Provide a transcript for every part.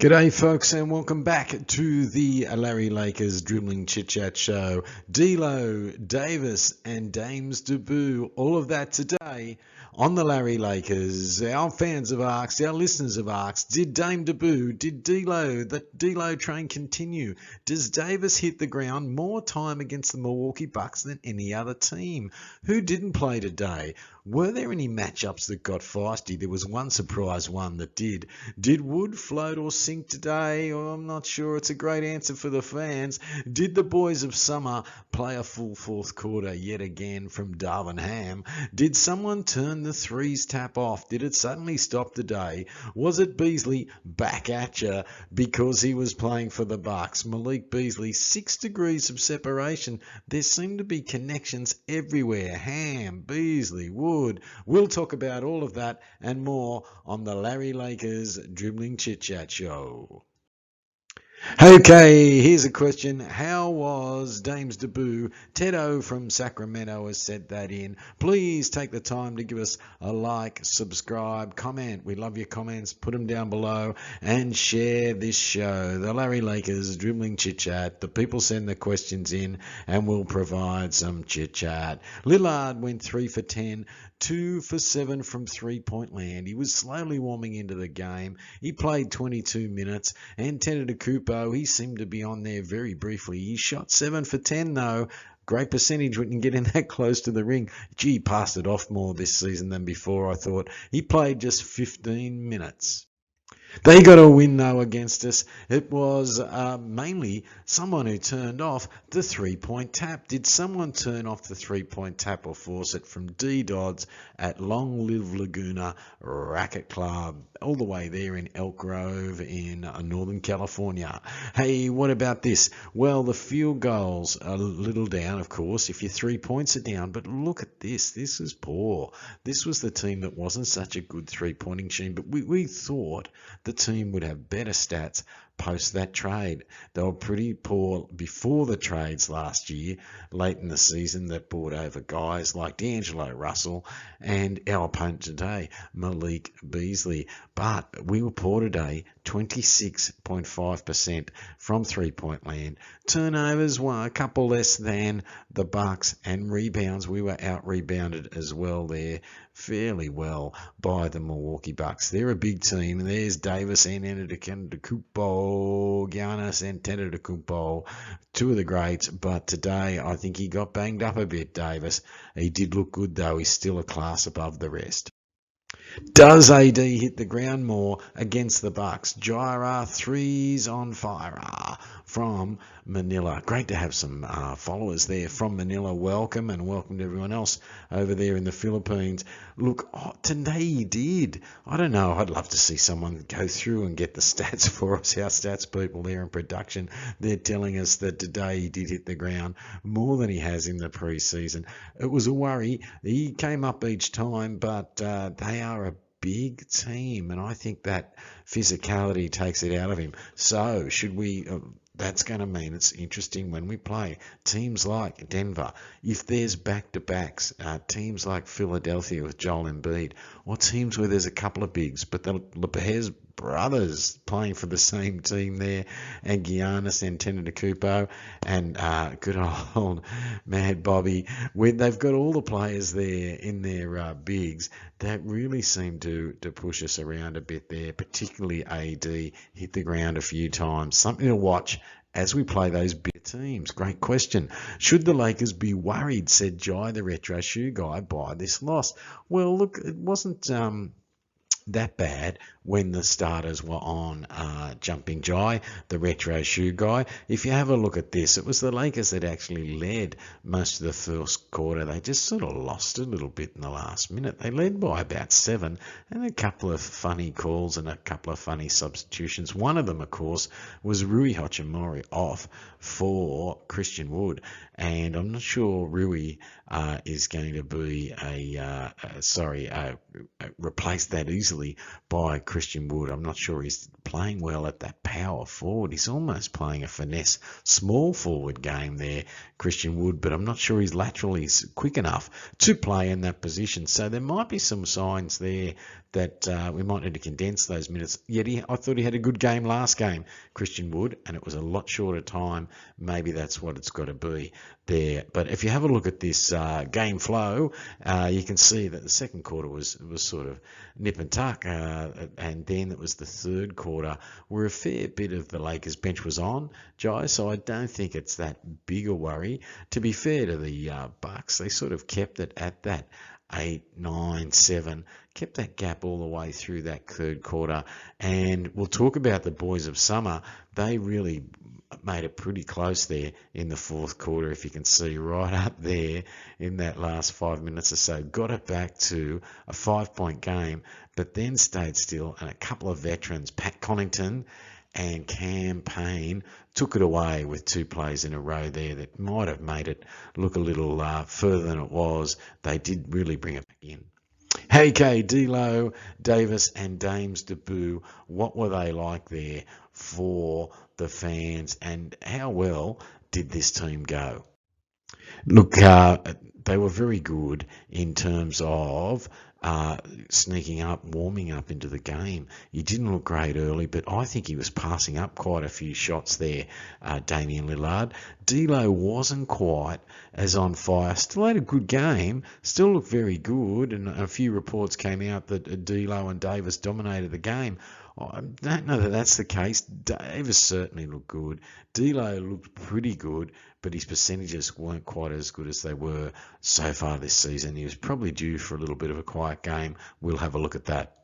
G'day folks and welcome back to the Larry Lakers Dribbling Chit Chat Show. DLo, Davis and Dames Debut, all of that today on the Larry Lakers. Our fans have asked, our listeners have asked, did Dame debut? Did DLo, the DLo train continue? Does Davis hit the ground more time against the Milwaukee Bucks than any other team? Who didn't play today? Were there any matchups that got feisty? There was one surprise one that did. Did Wood float or sink today? Oh, I'm not sure. It's a great answer for the fans. Did the boys of summer play a full fourth quarter yet again from Darvin Ham? Did someone turn the threes tap off? Did it suddenly stop today? Was it Beazley back at ya because he was playing for the Bucks? Malik Beazley, 6 degrees of separation. There seem to be connections everywhere. Ham, Beazley, Wood. We'll talk about all of that and more on the Larry Lakers Dribbling Chit Chat Show. Okay, here's a question. How was Dame's debut? Tedo from Sacramento has sent that in. Please take the time to give us a like, subscribe, comment. We love your comments. Put them down below and share this show. The Larry Lakers Dribbling Chit Chat. The people send the questions in and we'll provide some chit chat. Lillard went 3 for 10. 2 for 7 from three-point land. He was slowly warming into the game. He played 22 minutes. And Antetokounmpo, he seemed to be on there very briefly. He shot 7 for 10 though. Great percentage when you get in that close to the ring. Gee, passed it off more this season than before, I thought. He played just 15 minutes. They got a win, though, against us. It was mainly someone who turned off the three-point tap. Did someone turn off the three-point tap or force it from D. Dodds at Long Live Laguna Racket Club, all the way there in Elk Grove in Northern California? Hey, what about this? Well, the field goals are a little down, of course, if your 3 points are down. But look at this. This is poor. This was the team that wasn't such a good three-pointing machine, but we thought the team would have better stats post that trade. They were pretty poor before the trades last year, late in the season, that brought over guys like D'Angelo Russell and our opponent today, Malik Beazley. But we were poor today, 26.5% from three-point land. Turnovers were a couple less than the Bucks, and rebounds, we were out-rebounded as well there fairly well by the Milwaukee Bucks. They're a big team, and there's Davis and Antetokounmpo, Giannis and Antetokounmpo, two of the greats. But today I think he got banged up a bit, Davis. He did look good though. He's still a class above the rest. Does AD hit the ground more against the Bucks? Gyra, threes on fire from Manila. Great to have some followers there from Manila. Welcome, and welcome to everyone else over there in the Philippines. Look, today he did. I don't know. I'd love to see someone go through and get the stats for us. Our stats people there in production, they're telling us that today he did hit the ground more than he has in the preseason. It was a worry. He came up each time, but they are a big team, and I think that physicality takes it out of him. So should we that's going to mean it's interesting when we play teams like Denver, if there's back-to-backs, teams like Philadelphia with Joel Embiid, or teams where there's a couple of bigs, but the Lopez brothers playing for the same team there, and Giannis and Antetokounmpo and good old Mad Bobby, where they've got all the players there in their bigs that really seem to push us around a bit there, particularly AD hit the ground a few times. Something to watch as we play those big teams. Great question. Should the Lakers be worried, said Jai, the retro shoe guy, by this loss? Well, look, it wasn't that bad when the starters were on. Jumping Jai, the retro shoe guy. If you have a look at this, it was the Lakers that actually led most of the first quarter. They just sort of lost a little bit in the last minute. They led by about 7, and a couple of funny calls and a couple of funny substitutions. One of them, of course, was Rui Hachimura off for Christian Wood, and I'm not sure Rui is going to be replace that easily by Christian Wood. I'm not sure he's playing well at that power forward. He's almost playing a finesse small forward game there, Christian Wood, but I'm not sure he's laterally quick enough to play in that position. So there might be some signs there that we might need to condense those minutes. Yet I thought he had a good game last game, Christian Wood, and it was a lot shorter time. Maybe that's what it's got to be there. But if you have a look at this game flow, you can see that the second quarter was sort of nip and tuck, and then it was the third quarter where a fair bit of the Lakers bench was on, Jai, so I don't think it's that big a worry. To be fair to the Bucks, they sort of kept it at that 8, 9, 7, kept that gap all the way through that third quarter. And we'll talk about the boys of summer. They really made it pretty close there in the fourth quarter, if you can see right up there in that last 5 minutes or so. Got it back to a 5-point game, but then stayed still, and a couple of veterans, Pat Connaughton and Cam Payne, took it away with 2 plays in a row there that might have made it look a little further than it was. They did really bring it back in. Hey, DLo, Davis and Dame's debut, what were they like there for the fans, and how well did this team go? Look, they were very good in terms of sneaking up, warming up into the game. He didn't look great early, but I think he was passing up quite a few shots there, Damian Lillard. DLo wasn't quite as on fire. Still had a good game, still looked very good, and a few reports came out that DLo and Davis dominated the game. I don't know that that's the case. Davis certainly looked good. DLo looked pretty good, but his percentages weren't quite as good as they were so far this season. He was probably due for a little bit of a quiet game. We'll have a look at that.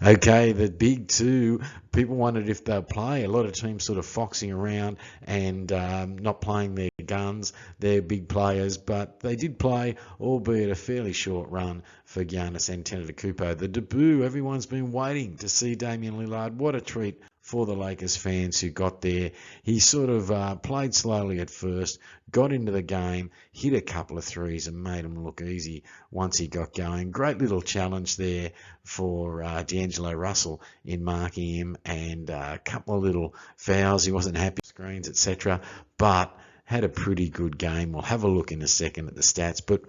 Okay, the big two, people wondered if they'll play. A lot of teams sort of foxing around and not playing their guns, their big players, but they did play, albeit a fairly short run for Giannis Antetokounmpo. The debut, everyone's been waiting to see Damian Lillard. What a treat for the Lakers fans who got there. He sort of played slowly at first, got into the game, hit a couple of threes and made him look easy once he got going. Great little challenge there for D'Angelo Russell in marking him, and a couple of little fouls. He wasn't happy, screens, etc., but had a pretty good game. We'll have a look in a second at the stats, but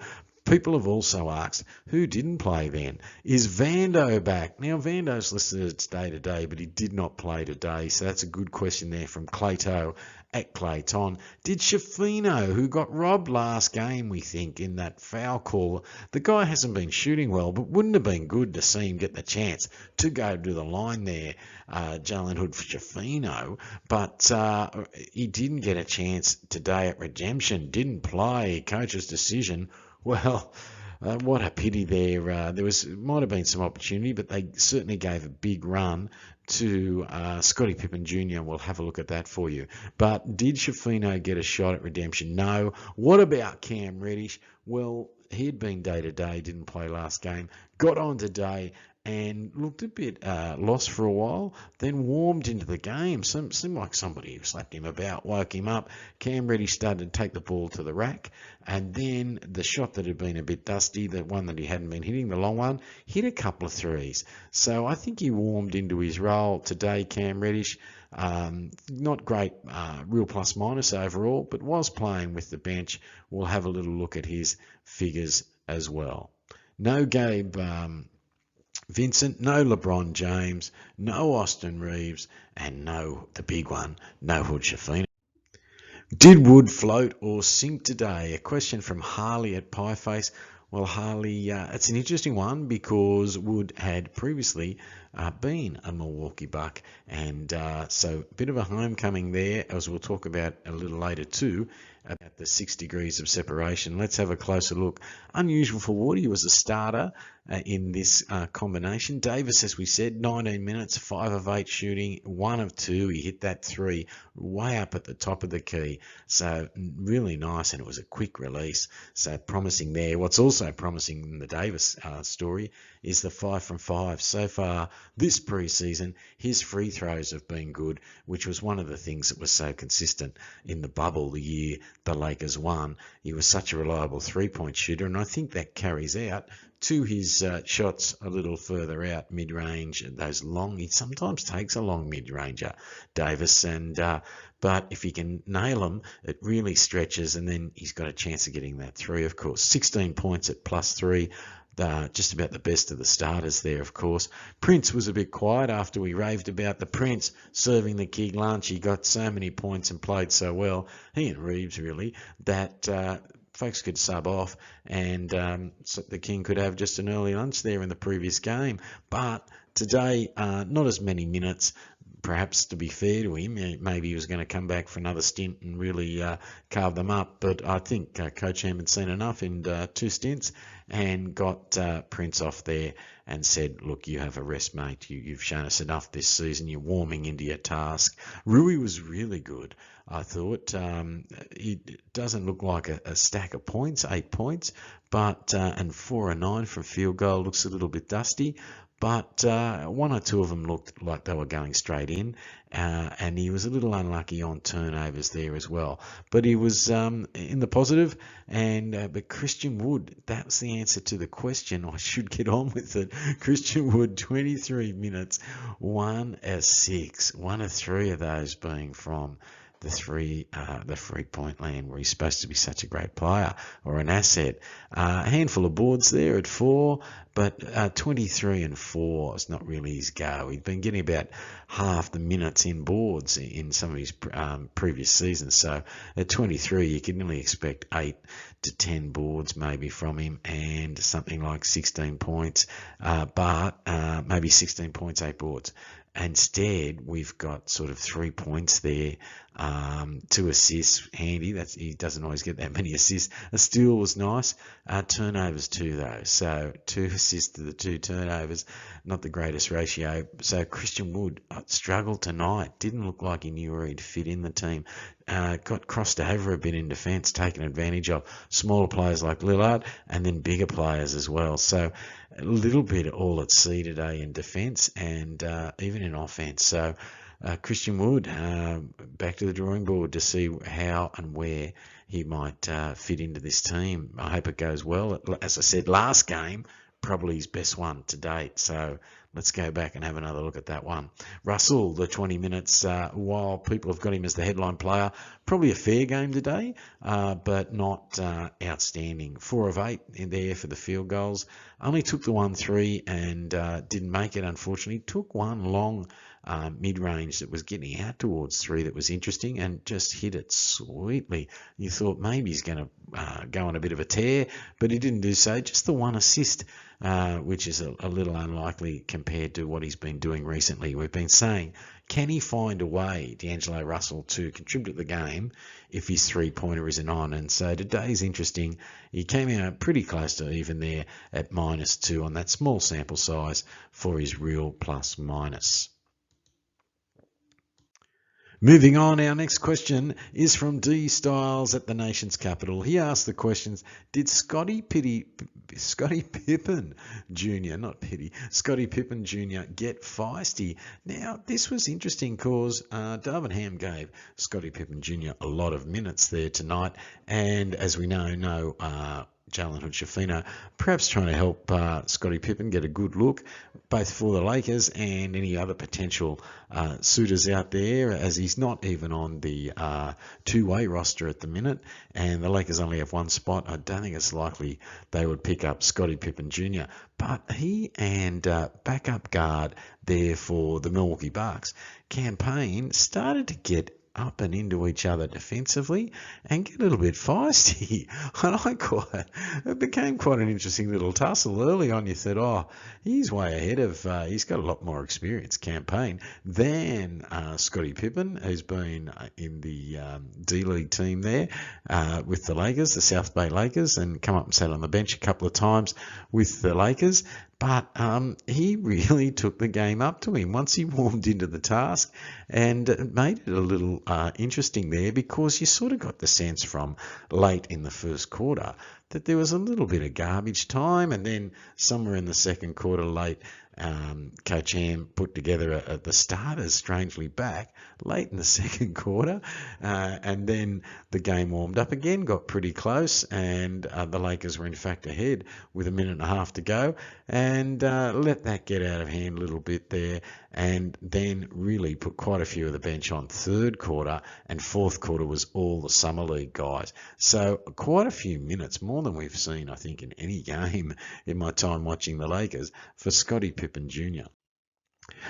people have also asked, who didn't play then? Is Vando back? Now, Vando's listed as day-to-day, but he did not play today, so that's a good question there from Clayto at Clayton. Did Shafino, who got robbed last game, we think, in that foul call, the guy hasn't been shooting well, but wouldn't have been good to see him get the chance to go to the line there, Jalen Hood for Shafino, but he didn't get a chance today at redemption, didn't play, coach's decision. Well, what a pity there. Might have been some opportunity, but they certainly gave a big run to Scottie Pippen Jr. We'll have a look at that for you. But did Shafino get a shot at redemption? No. What about Cam Reddish? Well, he had been day-to-day, didn't play last game, got on today and looked a bit lost for a while, then warmed into the game. Seemed like somebody who slapped him about, woke him up. Cam Reddish started to take the ball to the rack, and then the shot that had been a bit dusty, the one that he hadn't been hitting, the long one, hit a couple of threes. So I think he warmed into his role today, Cam Reddish. Not great real plus-minus overall, but was playing with the bench. We'll have a little look at his figures as well. No Gabe Vincent, no LeBron James, no Austin Reeves, and no, the big one, no Hood Shafino. Did Wood float or sink today? A question from Harley at Pieface. Well, Harley, it's an interesting one because Wood had previously been a Milwaukee Buck, and so a bit of a homecoming there, as we'll talk about a little later too, about the 6 degrees of separation. Let's have a closer look. Unusual for Wood. He was a starter in this combination. Davis, as we said, 19 minutes, 5 of 8 shooting, 1 of 2. He hit that 3 way up at the top of the key. So really nice, and it was a quick release. So promising there. What's also promising in the Davis story is the 5 from 5. So far this preseason, his free throws have been good, which was one of the things that was so consistent in the bubble the year the Lakers won. He was such a reliable three-point shooter, and I think that carries out to his shots a little further out, mid-range, those long. He sometimes takes a long mid-ranger, Davis, but if he can nail them, it really stretches, and then he's got a chance of getting that three, of course. 16 points at +3. Just about the best of the starters there, of course. Prince was a bit quiet after we raved about the Prince serving the King lunch. He got so many points and played so well, he and Reeves really, that folks could sub off, and so the King could have just an early lunch there in the previous game. But today, not as many minutes. Perhaps, to be fair to him, maybe he was going to come back for another stint and really carve them up. But I think Coach Ham had seen enough in 2 stints and got Prince off there and said, look, you have a rest, mate. You've shown us enough this season. You're warming into your task. Rui was really good, I thought. It doesn't look like a stack of points, 8 points, but and 4 or 9 from field goal. Looks a little bit dusty. But 1 or 2 of them looked like they were going straight in, and he was a little unlucky on turnovers there as well. But he was in the positive, and but Christian Wood, that was the answer to the question. I should get on with it. Christian Wood, 23 minutes, 1 of 6, 1 of 3 of those being from the three-point land, where he's supposed to be such a great player or an asset. A handful of boards there at 4, but 23 and 4 is not really his go. He'd been getting about half the minutes in boards in some of his previous seasons. So at 23, you can only expect 8 to 10 boards maybe from him, and something like 16 points, but maybe 16 points, 8 boards. Instead, we've got sort of 3 points there, 2 assists, handy. He doesn't always get that many assists. A steal was nice. Turnovers too, though. So 2 assists to the 2 turnovers, not the greatest ratio. So Christian Wood struggled tonight. Didn't look like he knew where he'd fit in the team. Got crossed over a bit in defence, taken advantage of smaller players like Lillard, and then bigger players as well. So a little bit all at sea today in defence and even in offence. So Christian Wood, back to the drawing board to see how and where he might fit into this team. I hope it goes well. As I said, last game, probably his best one to date. So let's go back and have another look at that one. Russell, the 20 minutes, while people have got him as the headline player, probably a fair game today, but not outstanding. 4 of 8 in there for the field goals. Only took the 1-3 and didn't make it, unfortunately. Took one long mid-range that was getting out towards 3 that was interesting, and just hit it sweetly. You thought maybe he's going to go on a bit of a tear, but he didn't do so. Just the 1 assist, which is a little unlikely compared to what he's been doing recently. We've been saying, can he find a way, D'Angelo Russell, to contribute to the game if his three-pointer isn't on? And so today's interesting. He came out pretty close to even there at -2 on that small sample size for his real plus-minus. Moving on, our next question is from D. Styles at the nation's capital. He asked the questions, did Scottie Pippen Jr., not Pitti, Scottie Pippen Jr. get feisty? Now, this was interesting because Darvin Ham gave Scottie Pippen Jr. a lot of minutes there tonight, and as we know, Jalen Hood-Schifino perhaps trying to help Scottie Pippen get a good look, both for the Lakers and any other potential suitors out there, as he's not even on the two-way roster at the minute, and the Lakers only have 1 spot. I don't think it's likely they would pick up Scottie Pippen Jr., but he and backup guard there for the Milwaukee Bucks, Campaign, started to get up and into each other defensively and get a little bit feisty. And it became quite an interesting little tussle. Early on you thought, oh, he's way ahead of, he's got a lot more experience, Campaign, than Scottie Pippen, who's been in the D-League team there with the Lakers, the South Bay Lakers, and come up and sat on the bench a couple of times with the Lakers. but he really took the game up to him once he warmed into the task, and it made it a little interesting there, because you sort of got the sense from late in the first quarter that there was a little bit of garbage time, and then somewhere in the second quarter late, Coach Ham put together the starters strangely back late in the second quarter, and then the game warmed up again, got pretty close, and the Lakers were in fact ahead with a minute and a half to go, and let that get out of hand a little bit there, and then really put quite a few of the bench on third quarter, and fourth quarter was all the Summer League guys. So quite a few minutes, more than we've seen, I think, in any game in my time watching the Lakers, for Scottie Pippen Jr.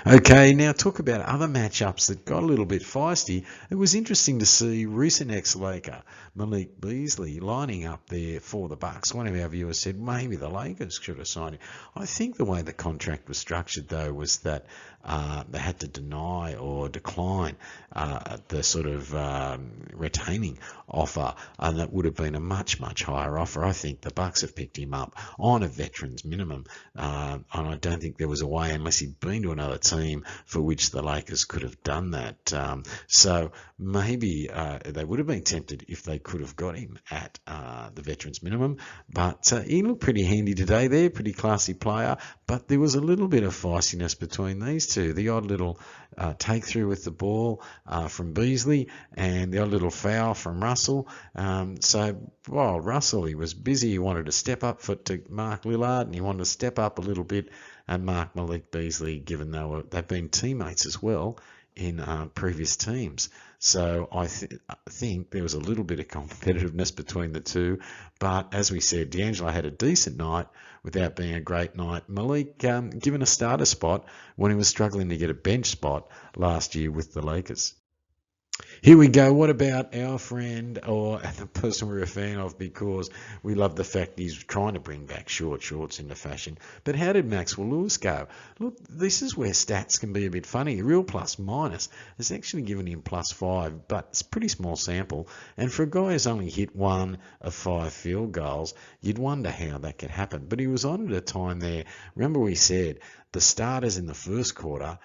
Okay, now talk about other matchups that got a little bit feisty. It was interesting to see recent ex-Laker Malik Beazley lining up there for the Bucks. One of our viewers said maybe the Lakers should have signed him. I think the way the contract was structured, though, was that they had to deny or decline the sort of retaining offer, and that would have been a much, much higher offer. I think the Bucks have picked him up on a veterans minimum, and I don't think there was a way, unless he'd been to another team, for which the Lakers could have done that. So maybe they would have been tempted if they could have got him at the veterans minimum, but he looked pretty handy today there, pretty classy player, but there was a little bit of feistiness between these two. The odd little take through with the ball from Beazley, and the odd little foul from Russell. So while Russell, he was busy, he wanted to step up to Mark Lillard, and he wanted to step up a little bit and mark Malik Beazley, given they've been teammates as well in previous teams. So I think there was a little bit of competitiveness between the two. But as we said, D'Angelo had a decent night without being a great night. Malik given a starter spot when he was struggling to get a bench spot last year with the Lakers. Here we go. What about our friend, or the person we're a fan of, because we love the fact he's trying to bring back short shorts into fashion. But how did Maxwell Lewis go? Look, this is where stats can be a bit funny. A real plus minus has actually given him +5, but it's a pretty small sample. And for a guy who's only hit 1 of 5 field goals, you'd wonder how that could happen. But he was on at a time there. Remember we said the starters in the first quarter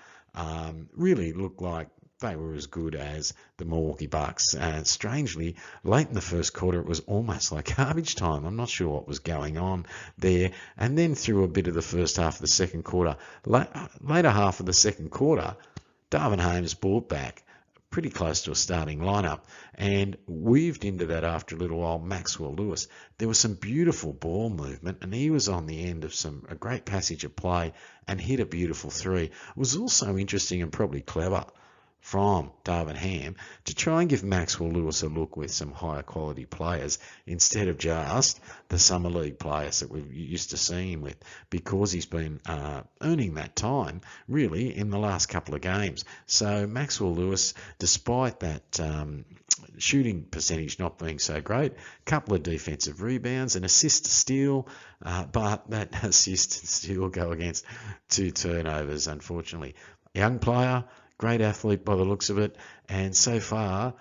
really looked like they were as good as the Milwaukee Bucks. And strangely, late in the first quarter, it was almost like garbage time. I'm not sure what was going on there. And then through a bit of the first half of the second quarter, later half of the second quarter, Darvin Ham brought back pretty close to a starting lineup, and weaved into that after a little while Maxwell Lewis. There was some beautiful ball movement, and he was on the end of a great passage of play and hit a beautiful three. It was also interesting and probably clever from Darvin Ham to try and give Maxwell Lewis a look with some higher quality players instead of just the Summer League players that we're used to seeing him with, because he's been earning that time really in the last couple of games. So Maxwell Lewis, despite that shooting percentage not being so great, a couple of defensive rebounds, an assist to steal, but that assist and steal go against 2 turnovers, unfortunately. Young player, great athlete by the looks of it, and so far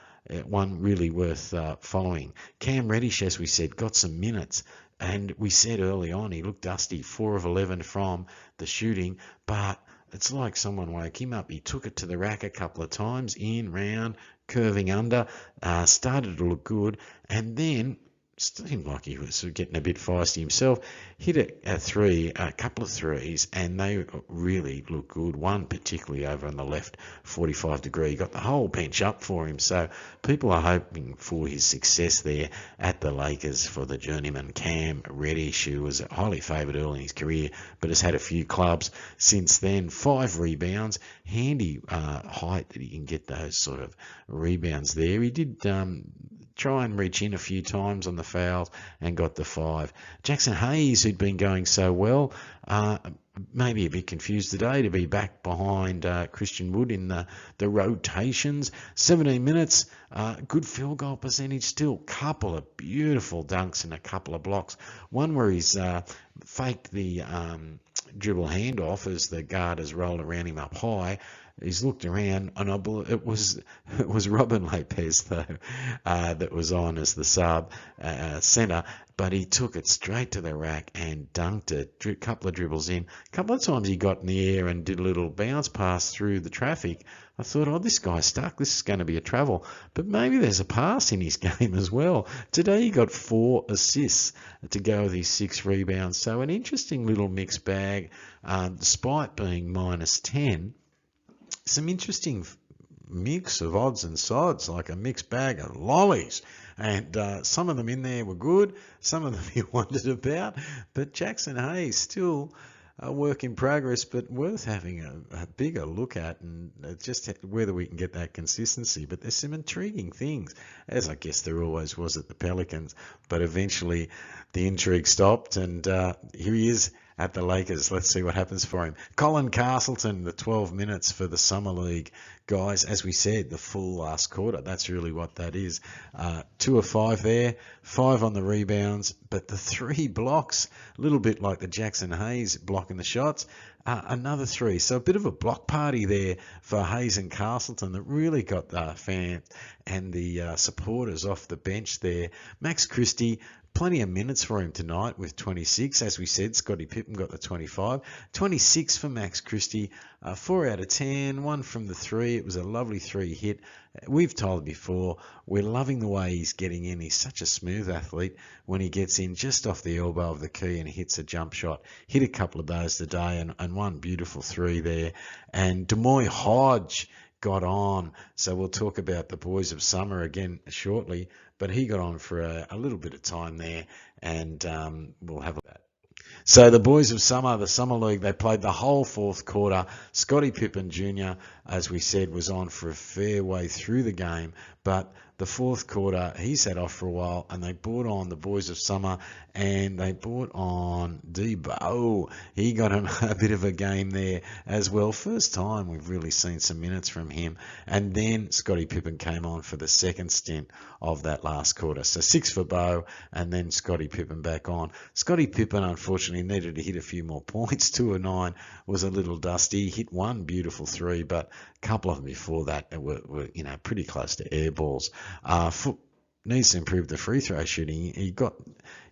one really worth following. Cam Reddish, as we said, got some minutes, and we said early on he looked dusty, 4 of 11 from the shooting, but it's like someone woke him up. He took it to the rack a couple of times, in, round, curving under, started to look good, and then seemed like he was getting a bit feisty himself. Hit a couple of threes, and they really looked good. One particularly over on the left, 45 degree. Got the whole bench up for him. So people are hoping for his success there at the Lakers for the journeyman Cam Reddish, who was highly favoured early in his career, but has had a few clubs since then. 5 rebounds, handy height that he can get those sort of rebounds there. He did try and reach in a few times on the fouls and got the 5. Jackson Hayes, who'd been going so well, maybe a bit confused today to be back behind Christian Wood in the rotations. 17 minutes, good field goal percentage still. Couple of beautiful dunks and a couple of blocks. One where he's faked the dribble handoff as the guard has rolled around him up high, he's looked around, and it was Robin Lopez though that was on as the sub centre, but he took it straight to the rack and dunked it. A couple of dribbles in, a couple of times he got in the air and did a little bounce pass through the traffic. I thought, oh, this guy's stuck. This is going to be a travel. But maybe there's a pass in his game as well. Today he got 4 assists to go with his 6 rebounds. So an interesting little mixed bag, despite being -10. Some interesting mix of odds and sods, like a mixed bag of lollies. And some of them in there were good. Some of them you wondered about. But Jackson Hayes still a work in progress, but worth having a bigger look at, and just whether we can get that consistency. But there's some intriguing things, as I guess there always was at the Pelicans, but eventually the intrigue stopped, and here he is at the Lakers. Let's see what happens for him. Colin Castleton, the 12 minutes for the Summer League. Guys, as we said, the full last quarter, that's really what that is. 2 of 5 there, 5 on the rebounds, but the 3 blocks, a little bit like the Jackson Hayes blocking the shots, another 3. So a bit of a block party there for Hayes and Castleton that really got the fan and the supporters off the bench there. Max Christie, plenty of minutes for him tonight with 26. As we said, Scottie Pippen got the 25. 26 for Max Christie, 4 out of 10, 1 from the 3. It was a lovely 3 hit. We've told before, we're loving the way he's getting in. He's such a smooth athlete when he gets in just off the elbow of the key and hits a jump shot. Hit a couple of those today and one beautiful 3 there. And Demoy Hodge got on. So we'll talk about the Boys of Summer again shortly, but he got on for a little bit of time there, and we'll have that. So the Boys of Summer, the Summer League, they played the whole 4th quarter. Scottie Pippen Jr., as we said, was on for a fair way through the game, but the 4th quarter, he sat off for a while, and they brought on the Boys of Summer, and they brought on DLo. He got a bit of a game there as well. First time we've really seen some minutes from him. And then Scottie Pippen came on for the second stint of that last quarter. So 6 for Bo, and then Scottie Pippen back on. Scottie Pippen, unfortunately, needed to hit a few more points. 2 of 9 was a little dusty. Hit one beautiful 3, but a couple of them before that were pretty close to air balls. Needs to improve the free throw shooting. He got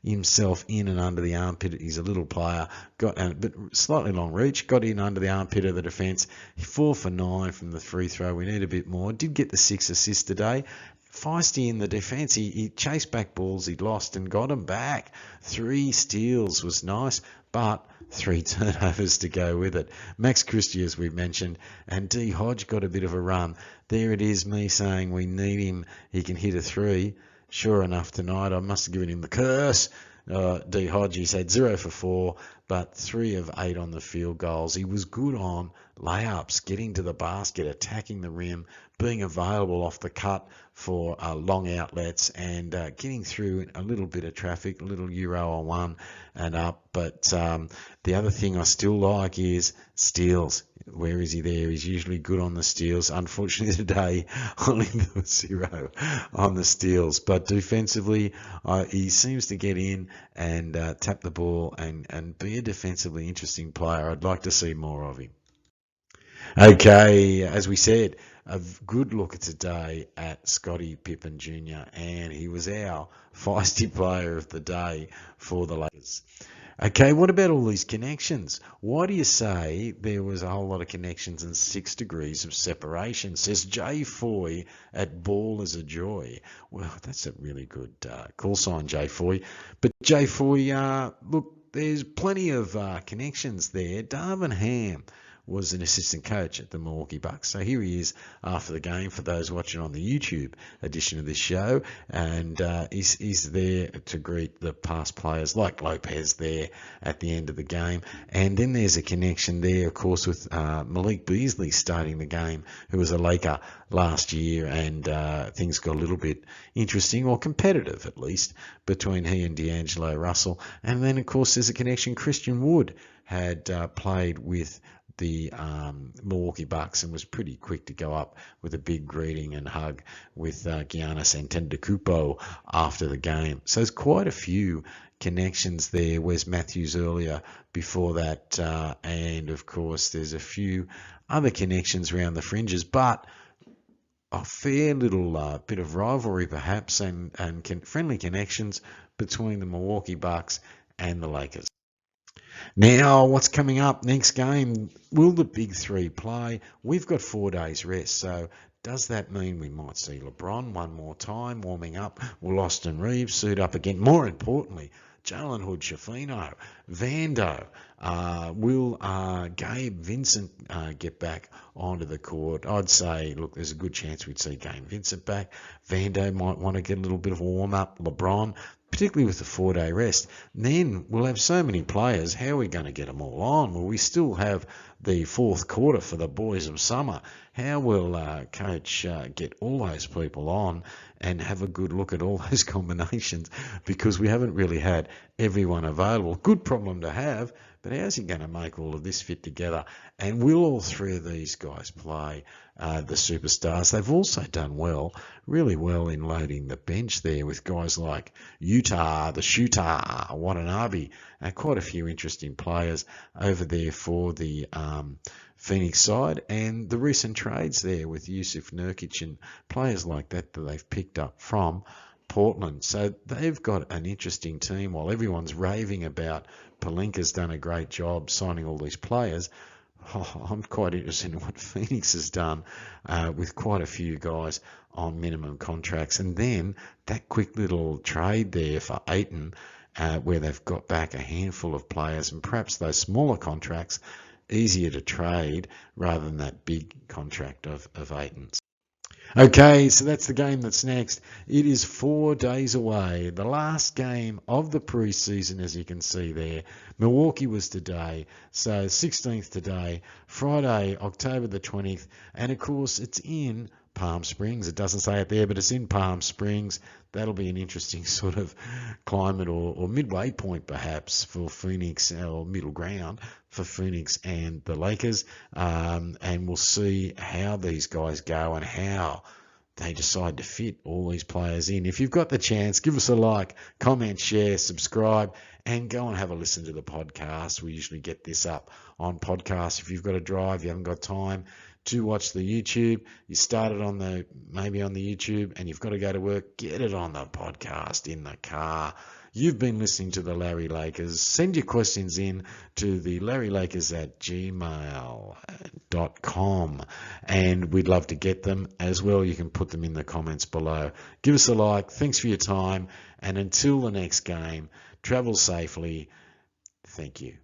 himself in and under the armpit. He's a little player, but slightly long reach. Got in under the armpit of the defence. 4 for 9 from the free throw. We need a bit more. Did get the 6 assists today. Feisty in the defence. He chased back balls he'd lost and got them back. 3 steals was nice, but 3 turnovers to go with it. Max Christie, as we've mentioned, and D. Hodge got a bit of a run. There it is, me saying we need him. He can hit a 3. Sure enough, tonight I must have given him the curse. D. Hodge, he's had 0 for 4, but 3 of 8 on the field goals. He was good on layups, getting to the basket, attacking the rim, being available off the cut for long outlets, and getting through a little bit of traffic, a little Euro on 1 and up. But the other thing I still like is steals. Where is he there? He's usually good on the steals. Unfortunately today, only 0 on the steals. But defensively, he seems to get in and tap the ball and be a defensively interesting player. I'd like to see more of him. Okay, as we said, a good look today at Scottie Pippen Jr., and he was our feisty player of the day for the Lakers. Okay, what about all these connections? Why do you say there was a whole lot of connections and 6 degrees of separation? Says Jay Foy at Ball is a Joy. Well, that's a really good call sign, Jay Foy. But Jay Foy, look, there's plenty of connections there. Darvin Ham was an assistant coach at the Milwaukee Bucks. So here he is after the game for those watching on the YouTube edition of this show, and he's there to greet the past players like Lopez there at the end of the game. And then there's a connection there, of course, with Malik Beazley starting the game, who was a Laker last year, and things got a little bit interesting, or competitive at least, between he and D'Angelo Russell. And then, of course, there's a connection. Christian Wood had played with the Milwaukee Bucks and was pretty quick to go up with a big greeting and hug with Giannis Antetokounmpo after the game. So there's quite a few connections there. Wes Matthews earlier before that, and of course there's a few other connections around the fringes, but a fair little bit of rivalry perhaps, and friendly connections between the Milwaukee Bucks and the Lakers. Now, what's coming up next game? Will the big three play? We've got 4 days rest, so does that mean we might see LeBron one more time warming up? Will Austin Reeves suit up again? More importantly, Jalen Hood-Schifino, Vando, will Gabe Vincent get back onto the court? I'd say, look, there's a good chance we'd see Gabe Vincent back. Vando might want to get a little bit of a warm-up. LeBron, particularly with the 4-day rest. And then we'll have so many players. How are we going to get them all on? Well, we still have the fourth quarter for the boys of summer. How will Coach get all those people on and have a good look at all those combinations? Because we haven't really had everyone available. Good problem to have, but how's he going to make all of this fit together? And will all three of these guys play the superstars? They've also done well, really well in loading the bench there with guys like Utah, the shooter, Watanabe, quite a few interesting players over there for the Phoenix side, and the recent trades there with Yusuf Nurkic and players like that they've picked up from Portland. So they've got an interesting team. While everyone's raving about Pelinka's done a great job signing all these players, I'm quite interested in what Phoenix has done with quite a few guys on minimum contracts. And then that quick little trade there for Ayton, where they've got back a handful of players, and perhaps those smaller contracts easier to trade rather than that big contract of Ayton's. Okay, so that's the game that's next. It is 4 days away. The last game of the preseason, as you can see there. Milwaukee was today, so 16th today, Friday, October the 20th. And, of course, it's in Palm Springs. It doesn't say it there, but it's in Palm Springs. That'll be an interesting sort of climate or midway point, perhaps, for Phoenix, or middle ground for Phoenix and the Lakers. And we'll see how these guys go and how they decide to fit all these players in. If you've got the chance, give us a like, comment, share, subscribe, and go and have a listen to the podcast. We usually get this up on podcast. If you've got to drive, you haven't got time to watch the YouTube, you started on maybe on the YouTube and you've got to go to work, get it on the podcast in the car. You've been listening to the Larry Lakers. Send your questions in to the thelarrylakers@gmail.com, and we'd love to get them as well. You can put them in the comments below. Give us a like. Thanks for your time, and until the next game, travel safely. Thank you.